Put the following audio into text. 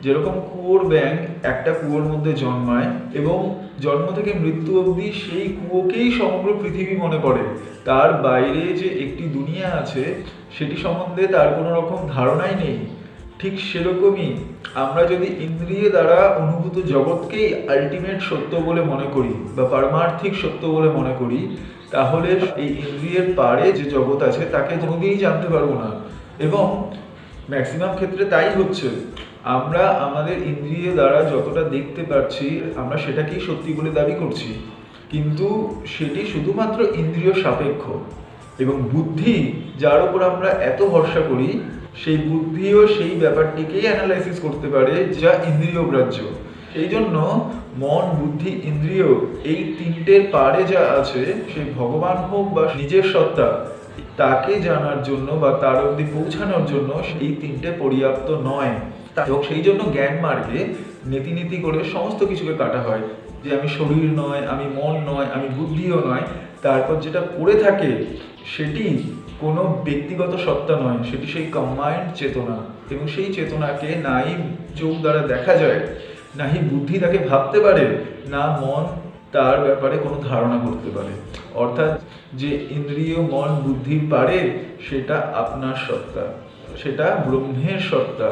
যেরকম কুয়োর ব্যাঙ একটা কুয়োর মধ্যে জন্মায় এবং জন্ম থেকে মৃত্যু অবধি সেই কুয়োকেই সমগ্র পৃথিবী মনে করে, তার বাইরে যে একটি দুনিয়া আছে সেটি সম্বন্ধে তার কোনো রকম ধারণাই নেই। ঠিক সেরকমই আমরা যদি ইন্দ্রিয় দ্বারা অনুভূত জগৎকেই আলটিমেট সত্য বলে মনে করি বা পারমার্থিক সত্য বলে মনে করি, তাহলে এই ইন্দ্রিয়ের পারে যে জগৎ আছে তাকে কোনোদিনই জানতে পারবো না। এবং ম্যাক্সিমাম ক্ষেত্রে তাই হচ্ছে। আমরা আমাদের ইন্দ্রিয় দ্বারা যতটা দেখতে পাচ্ছি আমরা সেটাকেই সত্যি বলে দাবি করছি, কিন্তু সেটি শুধুমাত্র ইন্দ্রিয় সাপেক্ষ। এবং বুদ্ধি, যার উপর আমরা এত ভরসা করি, সেই বুদ্ধিও সেই ব্যাপারটিকেই অ্যানালাইসিস করতে পারে যা ইন্দ্রিয় গ্রাহ্য। সেই জন্য মন, বুদ্ধি, ইন্দ্রিয় এই তিনটের পারে যা আছে, সেই ভগবান হোক বা নিজের সত্তা, তাকে জানার জন্য বা তার অবধি পৌঁছানোর জন্য সেই তিনটে পর্যাপ্ত নয়। এবং সেই জন্য জ্ঞান মার্গে নীতি নীতি করে সমস্ত কিছুকে কাটা হয়, যে আমি শরীর নয়, আমি মন নয়, আমি বুদ্ধিও নয়। তারপর যেটা পড়ে থাকে সেটি কোনো ব্যক্তিগত সত্তা নয়, সেটি সেই কম্বাইন্ড চেতনা। এবং সেই চেতনাকে নাই চোখ দ্বারা দেখা যায়, নাহি বুদ্ধি তাকে ভাবতে পারে, না মন তার ব্যাপারে কোনো ধারণা করতে পারে। অর্থাৎ যে ইন্দ্রিয়, মন, বুদ্ধির পারে সেটা আপনার সত্তা, সেটা ব্রহ্মের সত্তা।